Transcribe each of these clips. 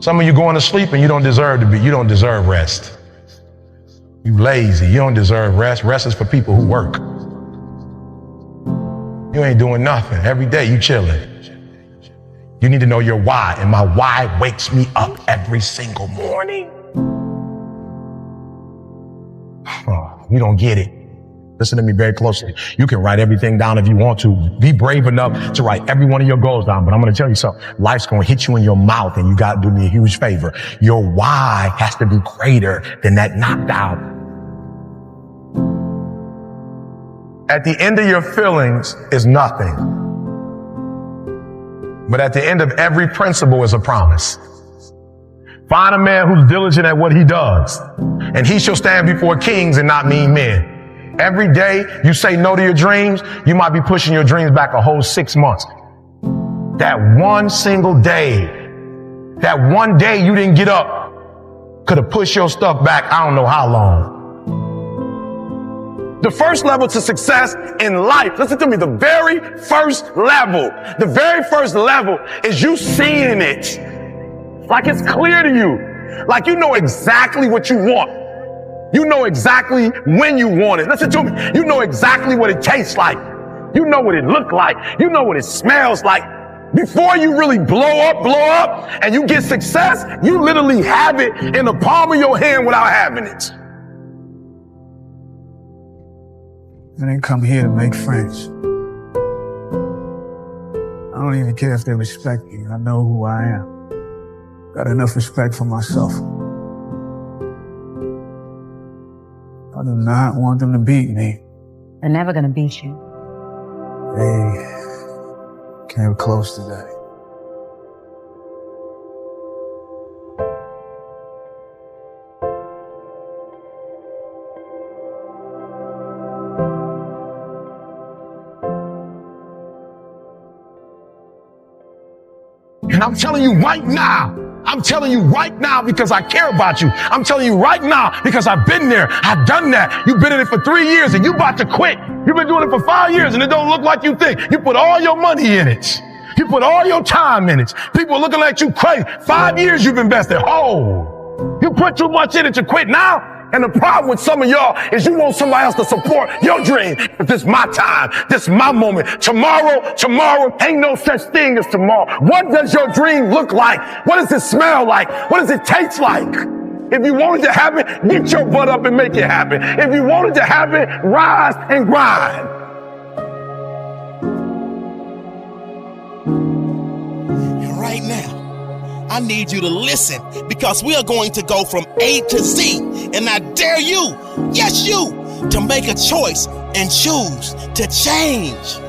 Some of you going to sleep and you don't deserve rest. You lazy, you don't deserve rest. Rest is for people who work. You ain't doing nothing. Every day you chilling. You need to know your why, and my why wakes me up every single morning. Oh, you don't get it. Listen to me very closely. You can write everything down if you want to. Be brave enough to write every one of your goals down. But I'm going to tell you something. Life's going to hit you in your mouth, and you got to do me a huge favor. Your why has to be greater than that knocked out. At the end of your feelings is nothing. But at the end of every principle is a promise. Find a man who's diligent at what he does, and he shall stand before kings and not mean men. Every day you say no to your dreams, you might be pushing your dreams back a whole 6 months. That one single day, that one day you didn't get up could have pushed your stuff back I don't know how long. The first level to success in life, listen to me, the very first level is you seeing it. Like it's clear to you. Like you know exactly what you want. You know exactly when you want it. Listen to me. You know exactly what it tastes like. You know what it looks like. You know what it smells like. Before you really blow up, and you get success, you literally have it in the palm of your hand without having it. I didn't come here to make friends. I don't even care if they respect me. I know who I am. Got enough respect for myself. I do not want them to beat me. They're never gonna beat you. They came close today. And I'm telling you right now because I care about you. I'm telling you right now because I've been there. I've done that. You've been in it for 3 years and you about to quit. You've been doing it for 5 years and it don't look like you think. You put all your money in it. You put all your time in it. People are looking at you crazy. 5 years you've invested. Oh, you put too much in it to quit now? And the problem with some of y'all is you want somebody else to support your dream. But this is my time. This is my moment. Tomorrow, ain't no such thing as tomorrow. What does your dream look like? What does it smell like? What does it taste like? If you want it to happen, get your butt up and make it happen. If you want it to happen, rise and grind. And right now, I need you to listen because we are going to go from A to Z. And I dare you, yes you, to make a choice and choose to change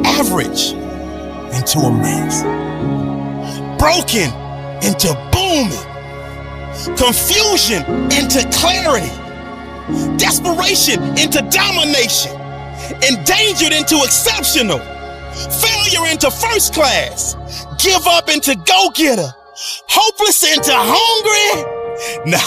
average into amazing, broken into booming, confusion into clarity, desperation into domination, endangered into exceptional, failure into first class, give up into go-getter, hopeless into hungry. Nah,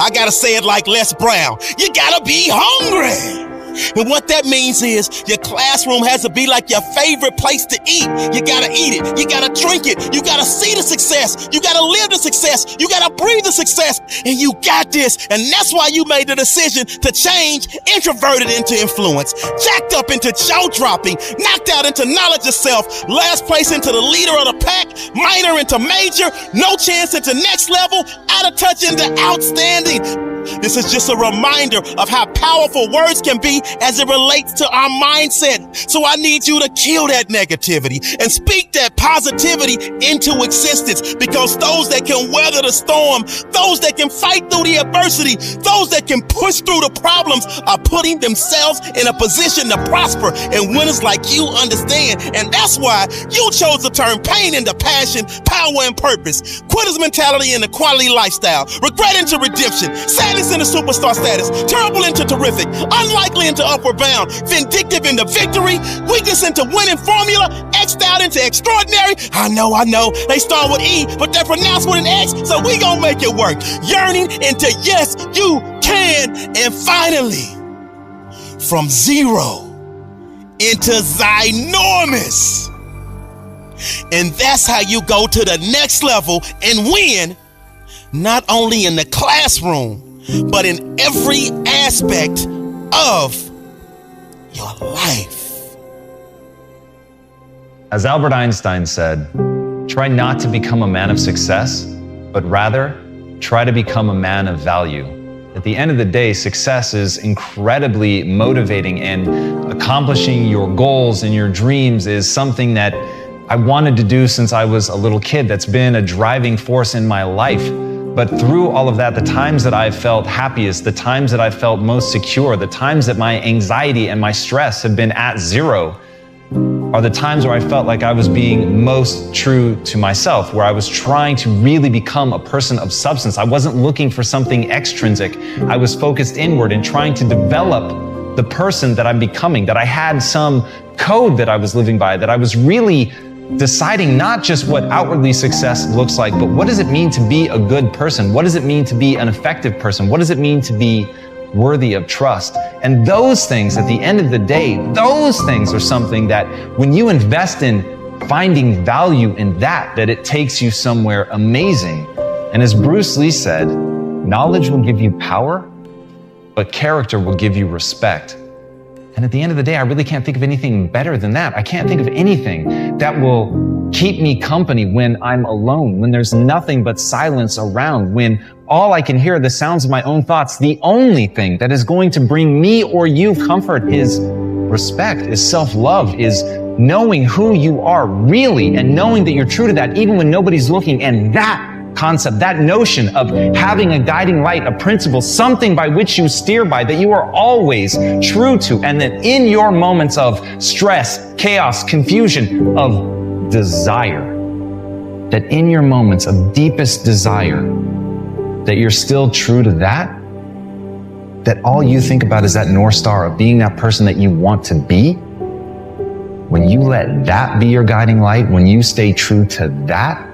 I gotta say it like Les Brown. You gotta be hungry. And what that means is your classroom has to be like your favorite place to eat. You gotta eat it. You gotta drink it. You gotta see the success. You gotta live the success. You gotta breathe the success. And you got this. And that's why you made the decision to change introverted into influence, jacked up into jaw dropping, knocked out into knowledge of self, last place into the leader of the pack, minor into major, no chance into next level, out of touch into outstanding. This is just a reminder of how powerful words can be as it relates to our mindset. So I need you to kill that negativity and speak that positivity into existence, because those that can weather the storm, those that can fight through the adversity, those that can push through the problems are putting themselves in a position to prosper. And winners like you understand. And that's why you chose to turn pain into passion, power, and purpose. Quitter's mentality into quality lifestyle, regret into redemption, sadness into superstar status, terrible into terrific, unlikely into upward bound, vindictive into victory, weakness into winning formula, X'd out into extraordinary. I know, they start with E, but they're pronounced with an X, so we gon' make it work. Yearning into yes, you can, and finally, from zero into ginormous. And that's how you go to the next level and win, not only in the classroom, but in every aspect of your life. As Albert Einstein said, try not to become a man of success, but rather try to become a man of value. At the end of the day, success is incredibly motivating, and accomplishing your goals and your dreams is something that I wanted to do since I was a little kid. That's been a driving force in my life. But through all of that, the times that I've felt happiest, the times that I've felt most secure, the times that my anxiety and my stress have been at zero, are the times where I felt like I was being most true to myself, where I was trying to really become a person of substance. I wasn't looking for something extrinsic. I was focused inward and trying to develop the person that I'm becoming, that I had some code that I was living by, that I was really deciding not just what outwardly success looks like, but what does it mean to be a good person? What does it mean to be an effective person? What does it mean to be worthy of trust? And those things, at the end of the day, those things are something that when you invest in finding value in that it takes you somewhere amazing. And as Bruce Lee said, knowledge will give you power, but character will give you respect. And at the end of the day, I really can't think of anything better than that. I can't think of anything that will keep me company when I'm alone, when there's nothing but silence around, when all I can hear are the sounds of my own thoughts. The only thing that is going to bring me or you comfort is respect, is self-love, is knowing who you are really and knowing that you're true to that even when nobody's looking. And that concept, that notion of having a guiding light, a principle, something by which you steer by, that you are always true to, and that in your moments of stress, chaos, confusion, of desire, that in your moments of deepest desire, that you're still true to that all you think about is that North Star of being that person that you want to be. When you let that be your guiding light, when you stay true to that,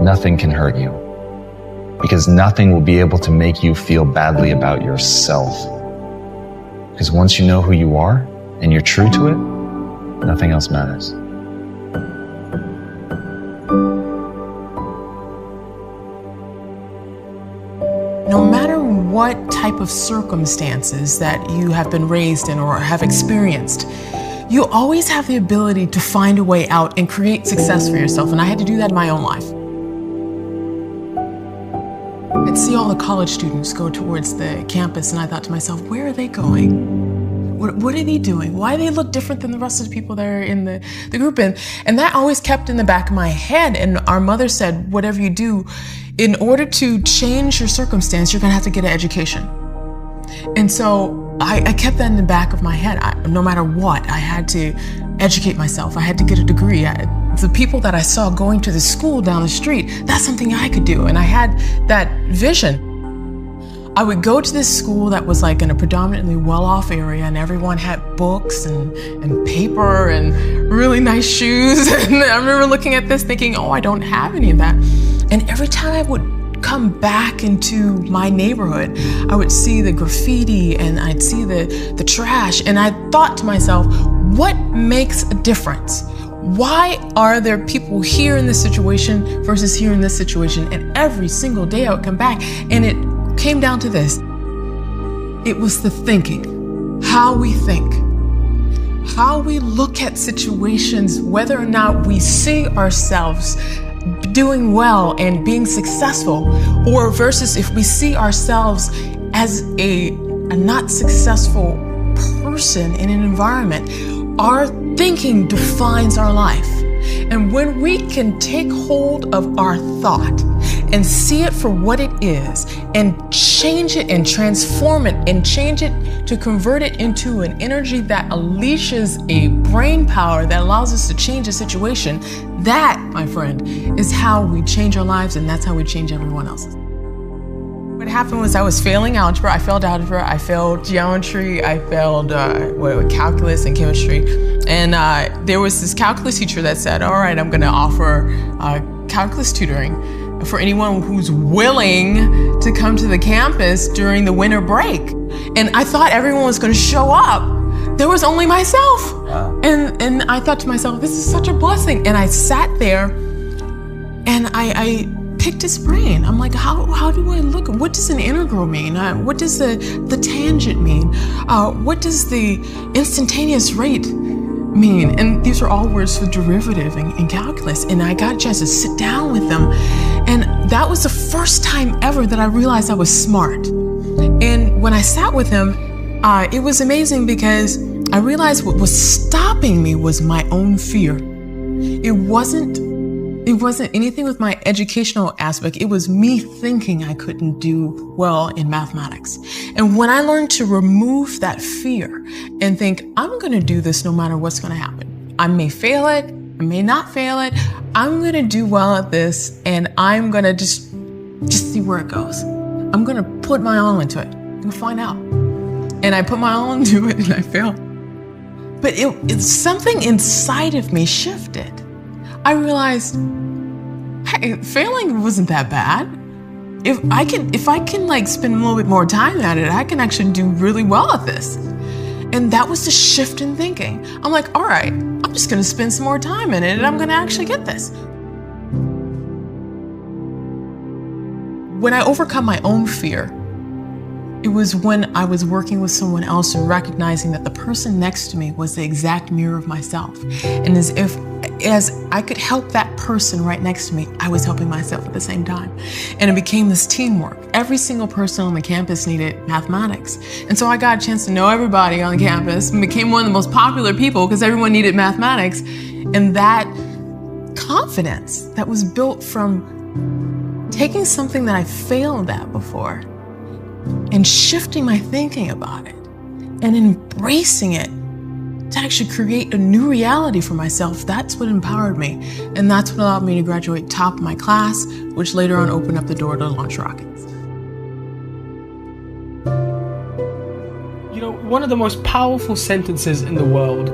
nothing can hurt you, because nothing will be able to make you feel badly about yourself. Because once you know who you are and you're true to it, nothing else matters. No matter what type of circumstances that you have been raised in or have experienced, you always have the ability to find a way out and create success for yourself. And I had to do that in my own life. I'd see all the college students go towards the campus, and I thought to myself, where are they going? What are they doing? Why do they look different than the rest of the people that are in the group? And that always kept in the back of my head. And our mother said, whatever you do, in order to change your circumstance, you're gonna have to get an education. And so I kept that in the back of my head. No matter what, I had to educate myself. I had to get a degree. The people that I saw going to the school down the street, that's something I could do. And I had that vision. I would go to this school that was like in a predominantly well-off area, and everyone had books and paper and really nice shoes. And I remember looking at this thinking, oh, I don't have any of that. And every time I would come back into my neighborhood, I would see the graffiti and I'd see the trash. And I thought to myself, what makes a difference? Why are there people here in this situation versus here in this situation? And every single day I would come back, and it came down to this. It was the thinking, how we think, how we look at situations, whether or not we see ourselves doing well and being successful, or versus if we see ourselves as a not successful person in an environment. Our thinking defines our life. And when we can take hold of our thought and see it for what it is and change it and transform it and change it to convert it into an energy that unleashes a brain power that allows us to change a situation, that, my friend, is how we change our lives, and that's how we change everyone else's. What happened was I was failing algebra. I failed algebra. I failed geometry. I failed calculus and chemistry. And there was this calculus teacher that said, all right, I'm going to offer calculus tutoring for anyone who's willing to come to the campus during the winter break. And I thought everyone was going to show up there was only myself. Wow. And I thought to myself, this is such a blessing. And I sat there and I picked his brain. I'm like, how do I look? What does an integral mean? What does the tangent mean? What does the instantaneous rate mean? And these are all words for derivative in calculus. And I got a chance to sit down with them. And that was the first time ever that I realized I was smart. And when I sat with him, it was amazing because I realized what was stopping me was my own fear. It wasn't anything with my educational aspect. It was me thinking I couldn't do well in mathematics. And when I learned to remove that fear and think, I'm going to do this no matter what's going to happen. I may fail it. I may not fail it. I'm going to do well at this, and I'm going to just see where it goes. I'm going to put my all into it. I'm going to find out. And I put my all into it, and I failed. But it's something inside of me shifted. I realized, hey, failing wasn't that bad. If I can like spend a little bit more time at it, I can actually do really well at this. And that was the shift in thinking. I'm like, all right, I'm just gonna spend some more time in it and I'm gonna actually get this. When I overcome my own fear, it was when I was working with someone else and recognizing that the person next to me was the exact mirror of myself. And as I could help that person right next to me, I was helping myself at the same time. And it became this teamwork. Every single person on the campus needed mathematics. And so I got a chance to know everybody on the campus and became one of the most popular people because everyone needed mathematics. And that confidence that was built from taking something that I failed at before and shifting my thinking about it and embracing it to actually create a new reality for myself, that's what empowered me. And that's what allowed me to graduate top of my class, which later on opened up the door to launch rockets. You know, one of the most powerful sentences in the world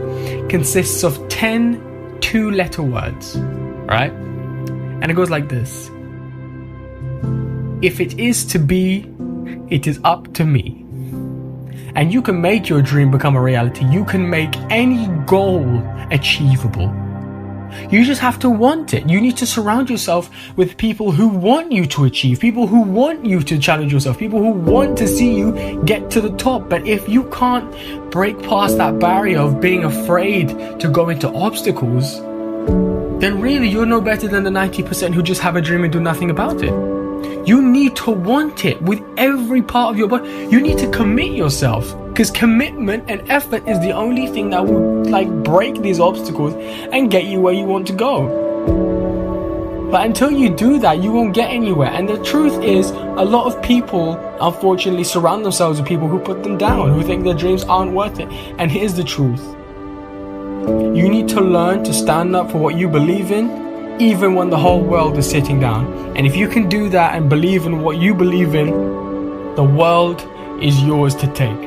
consists of 10 two-letter words, right? And it goes like this. If it is to be, it is up to me. And you can make your dream become a reality. You can make any goal achievable. You just have to want it. You need to surround yourself with people who want you to achieve, people who want you to challenge yourself, people who want to see you get to the top. But if you can't break past that barrier of being afraid to go into obstacles, then really you're no better than the 90% who just have a dream and do nothing about it. You need to want it with every part of your body. You need to commit yourself, because commitment and effort is the only thing that will break these obstacles and get you where you want to go. But until you do that, you won't get anywhere. And the truth is, a lot of people unfortunately surround themselves with people who put them down, who think their dreams aren't worth it. And here's the truth. You need to learn to stand up for what you believe in, even when the whole world is sitting down. And if you can do that and believe in what you believe in, the world is yours to take.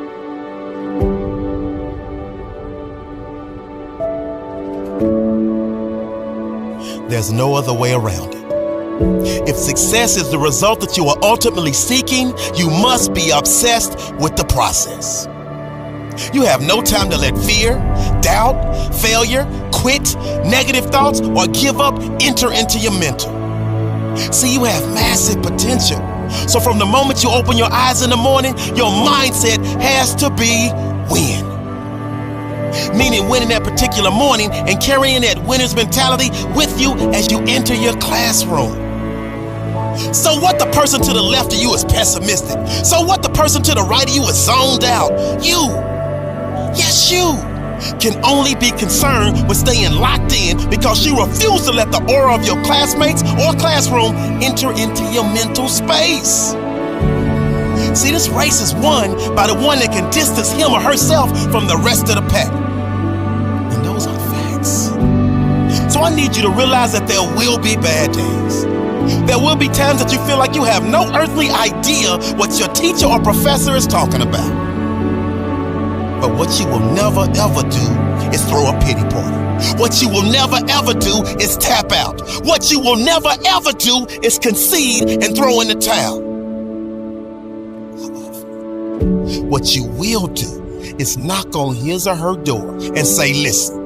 There's no other way around it. If success is the result that you are ultimately seeking, you must be obsessed with the process. You have no time to let fear, doubt, failure, quit, negative thoughts, or give up enter into your mental. See, you have massive potential. So from the moment you open your eyes in the morning, your mindset has to be win. Meaning winning that particular morning and carrying that winner's mentality with you as you enter your classroom. So what the person to the left of you is pessimistic. So what the person to the right of you is zoned out. You, yes you, can only be concerned with staying locked in because you refuse to let the aura of your classmates or classroom enter into your mental space. See, this race is won by the one that can distance him or herself from the rest of the pack. And those are facts. So I need you to realize that there will be bad days. There will be times that you feel like you have no earthly idea what your teacher or professor is talking about. But what you will never ever do is throw a pity party. What you will never ever do is tap out. What you will never ever do is concede and throw in the towel. What you will do is knock on his or her door and say, listen,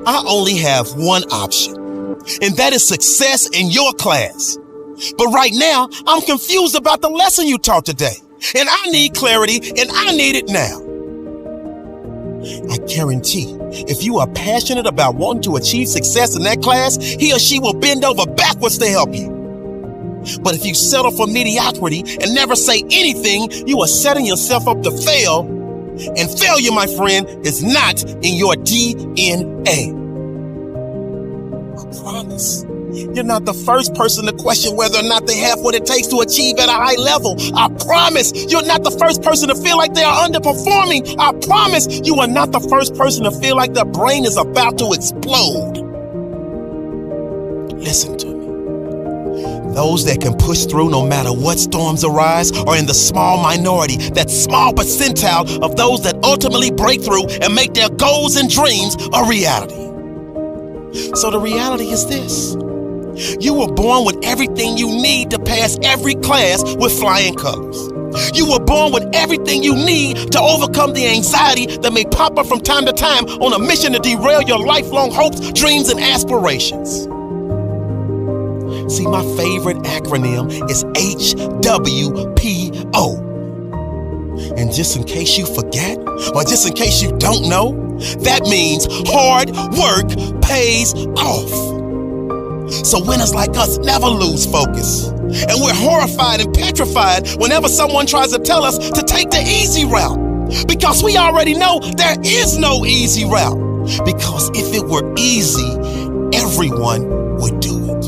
I only have one option, and that is success in your class. But right now, I'm confused about the lesson you taught today, and I need clarity, and I need it now. I guarantee, if you are passionate about wanting to achieve success in that class, he or she will bend over backwards to help you. But if you settle for mediocrity and never say anything, you are setting yourself up to fail. And failure, my friend, is not in your DNA. I promise. You're not the first person to question whether or not they have what it takes to achieve at a high level. I promise you're not the first person to feel like they are underperforming. I promise you are not the first person to feel like their brain is about to explode. Listen to me. Those that can push through no matter what storms arise are in the small minority, that small percentile of those that ultimately break through and make their goals and dreams a reality. So the reality is this. You were born with everything you need to pass every class with flying colors. You were born with everything you need to overcome the anxiety that may pop up from time to time on a mission to derail your lifelong hopes, dreams, and aspirations. See, my favorite acronym is HWPO. And just in case you forget, or just in case you don't know, that means hard work pays off. So winners like us never lose focus. And we're horrified and petrified whenever someone tries to tell us to take the easy route. Because we already know there is no easy route. Because if it were easy, everyone would do it.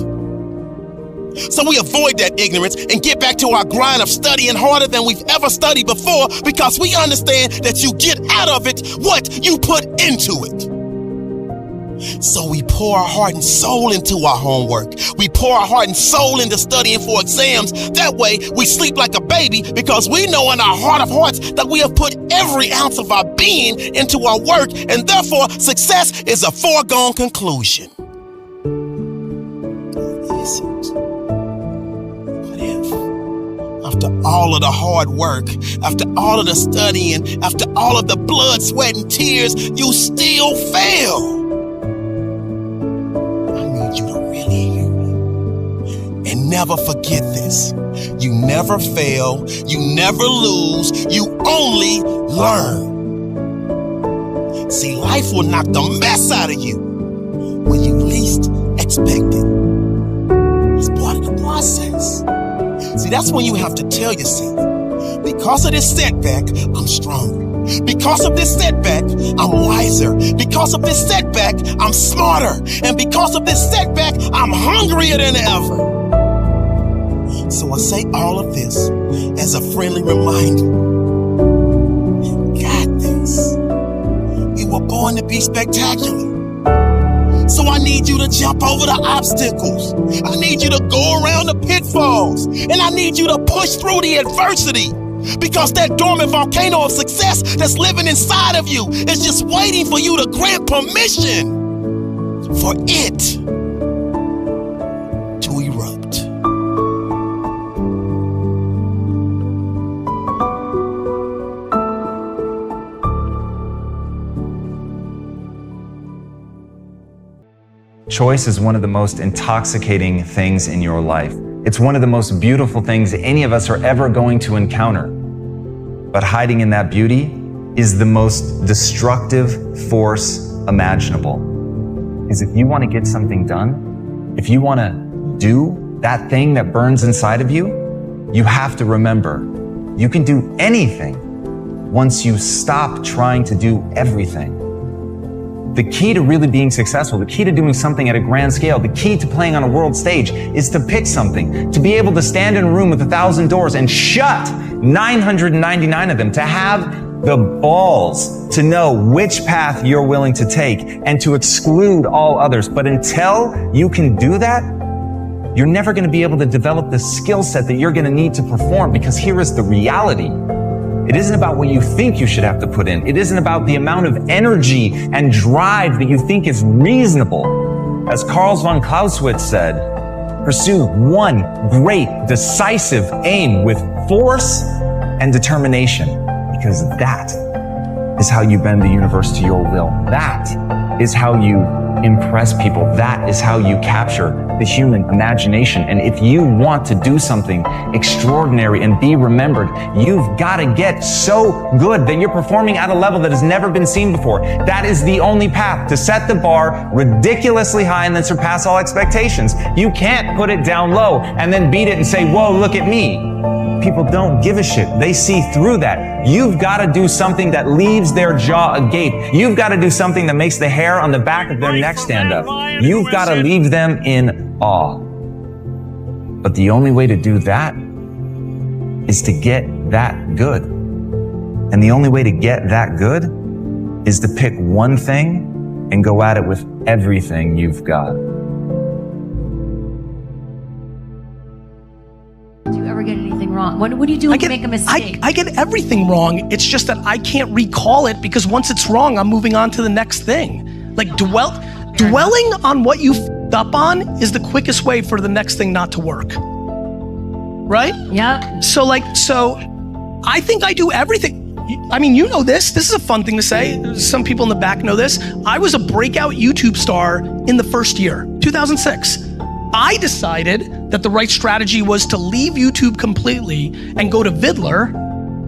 So we avoid that ignorance and get back to our grind of studying harder than we've ever studied before, because we understand that you get out of it what you put into it. So we pour our heart and soul into our homework. We pour our heart and soul into studying for exams. That way we sleep like a baby, because we know in our heart of hearts that we have put every ounce of our being into our work, and therefore success is a foregone conclusion. What if, after all of the hard work, after all of the studying, after all of the blood, sweat, and tears, you still fail? You to really hear me. And never forget this. You never fail. You never lose. You only learn. See, life will knock the mess out of you when you least expect it. It's part of the process. See, that's when you have to tell yourself, because of this setback, I'm stronger. Because of this setback, I'm wiser. Because of this setback, I'm smarter. And because of this setback, I'm hungrier than ever. So I say all of this as a friendly reminder. You got this. You were born to be spectacular. So I need you to jump over the obstacles. I need you to go around the pitfalls. And I need you to push through the adversity. Because that dormant volcano of success that's living inside of you is just waiting for you to grant permission for it to erupt. Choice is one of the most intoxicating things in your life. It's one of the most beautiful things any of us are ever going to encounter. But hiding in that beauty is the most destructive force imaginable. Because if you want to get something done, if you want to do that thing that burns inside of you, you have to remember, you can do anything once you stop trying to do everything. The key to really being successful, the key to doing something at a grand scale, the key to playing on a world stage is to pick something, to be able to stand in a room with 1,000 doors and shut 999 of them, to have the balls to know which path you're willing to take and to exclude all others. But until you can do that, you're never going to be able to develop the skill set that you're going to need to perform, because here is the reality. It isn't about what you think you should have to put in. It isn't about the amount of energy and drive that you think is reasonable. As Carl von Clausewitz said, pursue one great, decisive aim with force and determination, because that is how you bend the universe to your will. That is how you impress people. That is how you capture the human imagination. And if you want to do something extraordinary and be remembered, you've got to get so good that you're performing at a level that has never been seen before. That is the only path to set the bar ridiculously high and then surpass all expectations. You can't put it down low and then beat it and say, whoa, look at me. People don't give a shit. They see through that. You've got to do something that leaves their jaw agape. You've got to do something that makes the hair on the back of their neck stand up. You've got to leave them in awe. But the only way to do that is to get that good. And the only way to get that good is to pick one thing and go at it with everything you've got. Do you ever get anything wrong? What do you do when you make a mistake? I get everything wrong. It's just that I can't recall it because once it's wrong, I'm moving on to the next thing. Like dwelling on what you f***ed up on is the quickest way for the next thing not to work. Right? Yeah. So I think I do everything. I mean, you know this. This is a fun thing to say. Some people in the back know this. I was a breakout YouTube star in the first year, 2006. I decided that the right strategy was to leave YouTube completely and go to Vidler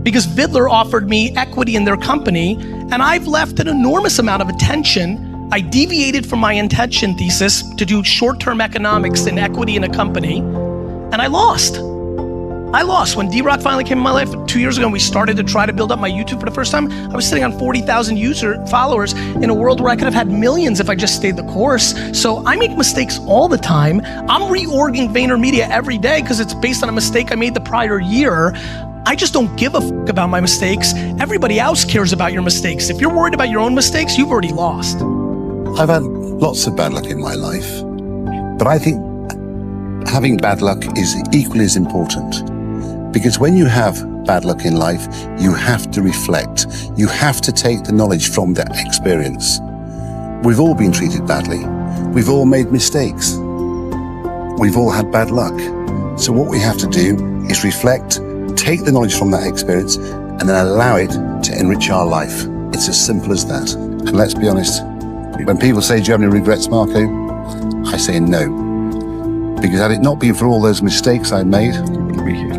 because Vidler offered me equity in their company, and I've left an enormous amount of attention. I deviated from my intention thesis to do short-term economics and equity in a company, and I lost. When D-Rock finally came in my life 2 years ago and we started to try to build up my YouTube for the first time, I was sitting on 40,000 followers in a world where I could have had millions if I just stayed the course. So I make mistakes all the time. I'm reorging VaynerMedia every day because it's based on a mistake I made the prior year. I just don't give a fuck about my mistakes. Everybody else cares about your mistakes. If you're worried about your own mistakes, you've already lost. I've had lots of bad luck in my life, but I think having bad luck is equally as important. Because when you have bad luck in life, you have to reflect. You have to take the knowledge from that experience. We've all been treated badly. We've all made mistakes. We've all had bad luck. So what we have to do is reflect, take the knowledge from that experience, and then allow it to enrich our life. It's as simple as that. And let's be honest, when people say, do you have any regrets, Marco? I say no. Because had it not been for all those mistakes I made,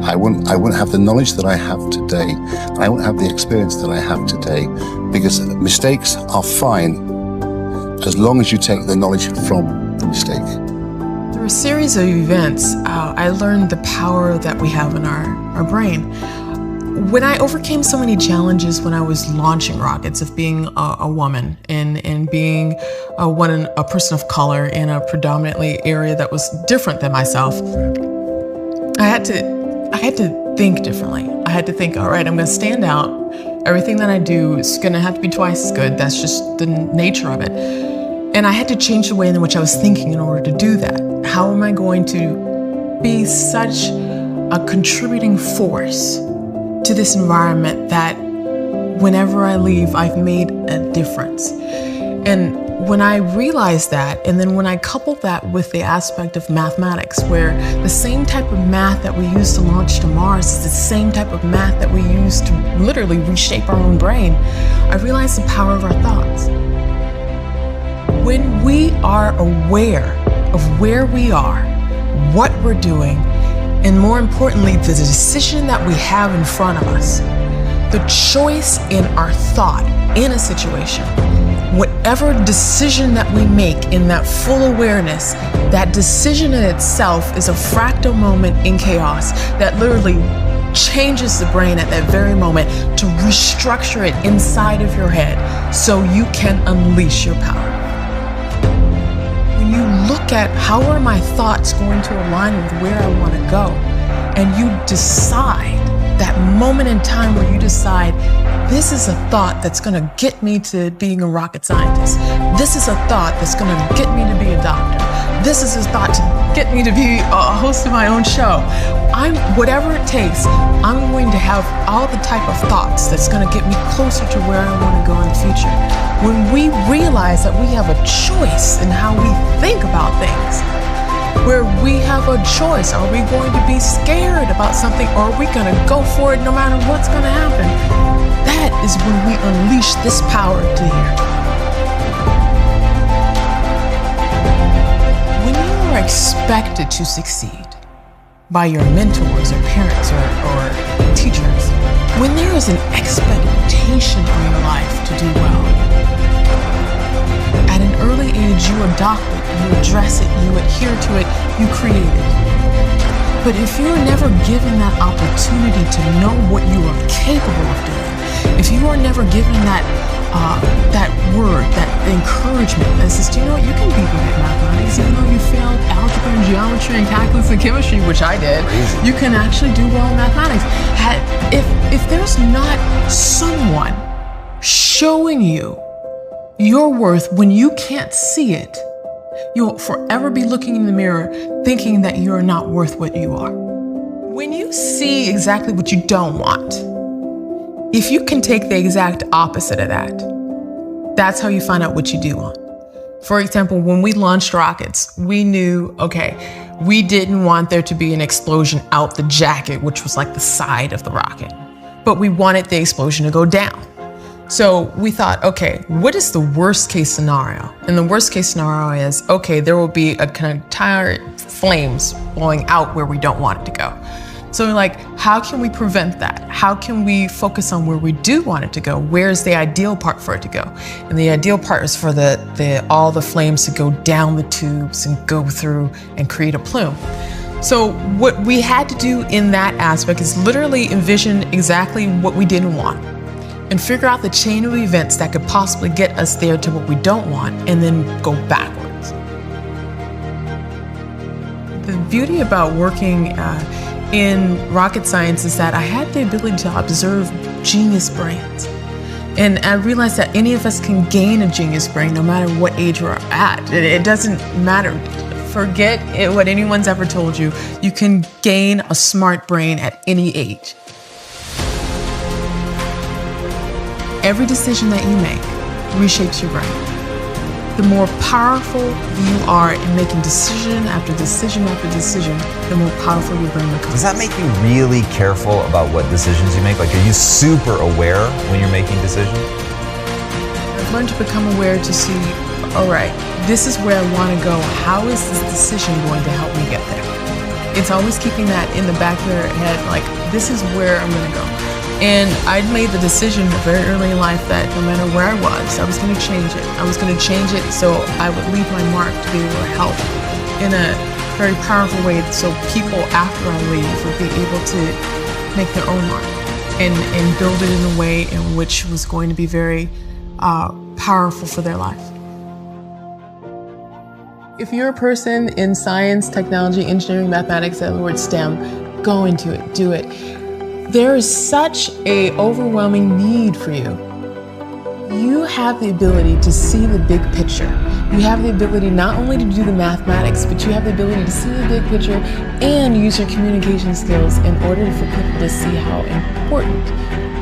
I wouldn't have the knowledge that I have today. I wouldn't have the experience that I have today. Because mistakes are fine as long as you take the knowledge from the mistake. Through a series of events, I learned the power that we have in our brain. When I overcame so many challenges when I was launching rockets of being a woman and being a person of color in a predominantly area that was different than myself, I had to think differently. I had to think, all right, I'm going to stand out. Everything that I do is going to have to be twice as good. That's just the nature of it. And I had to change the way in which I was thinking in order to do that. How am I going to be such a contributing force to this environment that whenever I leave, I've made a difference? And when I realized that, and then when I coupled that with the aspect of mathematics, where the same type of math that we use to launch to Mars is the same type of math that we use to literally reshape our own brain, I realized the power of our thoughts. When we are aware of where we are, what we're doing, and more importantly, the decision that we have in front of us, the choice in our thought in a situation, whatever decision that we make in that full awareness, that decision in itself is a fractal moment in chaos that literally changes the brain at that very moment to restructure it inside of your head so you can unleash your power. When you look at how are my thoughts going to align with where I want to go, and you decide, that moment in time where you decide, this is a thought that's going to get me to being a rocket scientist. This is a thought that's going to get me to be a doctor. This is a thought to get me to be a host of my own show. Whatever it takes, I'm going to have all the type of thoughts that's going to get me closer to where I want to go in the future. When we realize that we have a choice in how we think about things, where we have a choice. Are we going to be scared about something, or are we going to go for it no matter what's going to happen? That that is when we unleash this power to here. When you are expected to succeed by your mentors or parents or teachers, when there is an expectation on your life to do well, at an early age you adopt it, you address it, you adhere to it, you create it. But if you're never given that opportunity to know what you are capable of doing, if you are never given that word, that encouragement that says, do you know what, you can be good at mathematics, even though you failed algebra and geometry and calculus and chemistry, which I did, you can actually do well in mathematics. If there's not someone showing you your worth when you can't see it, you'll forever be looking in the mirror thinking that you're not worth what you are. When you see exactly what you don't want, if you can take the exact opposite of that, that's how you find out what you do want. For example, when we launched rockets, we knew, okay, we didn't want there to be an explosion out the jacket, which was like the side of the rocket, but we wanted the explosion to go down. So we thought, okay, what is the worst case scenario? And the worst case scenario is, okay, there will be a kind of entire flames blowing out where we don't want it to go. So we're like, how can we prevent that? How can we focus on where we do want it to go? Where's the ideal part for it to go? And the ideal part is for all the flames to go down the tubes and go through and create a plume. So what we had to do in that aspect is literally envision exactly what we didn't want and figure out the chain of events that could possibly get us there to what we don't want, and then go backwards. The beauty about working in rocket science is that I had the ability to observe genius brains. And I realized that any of us can gain a genius brain no matter what age we're at. It doesn't matter. Forget what anyone's ever told you. You can gain a smart brain at any age. Every decision that you make reshapes your brain. The more powerful you are in making decision after decision after decision, the more powerful your brain becomes. Does that make you really careful about what decisions you make? Like, are you super aware when you're making decisions? I've learned to become aware to see, all right, this is where I want to go. How is this decision going to help me get there? It's always keeping that in the back of your head, like, this is where I'm going to go. And I'd made the decision very early in life that no matter where I was going to change it. I was going to change it so I would leave my mark to be able to help in a very powerful way, so people after I leave would be able to make their own mark and build it in a way in which was going to be very powerful for their life. If you're a person in science, technology, engineering, mathematics, in other words, STEM, go into it, do it. There is such an overwhelming need for you. You have the ability to see the big picture. You have the ability not only to do the mathematics, but you have the ability to see the big picture and use your communication skills in order for people to see how important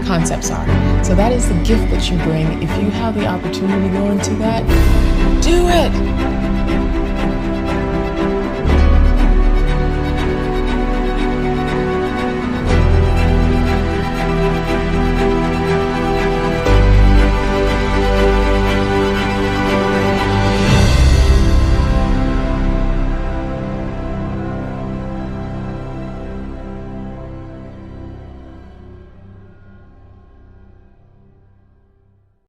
concepts are. So that is the gift that you bring. If you have the opportunity to go into that, do it.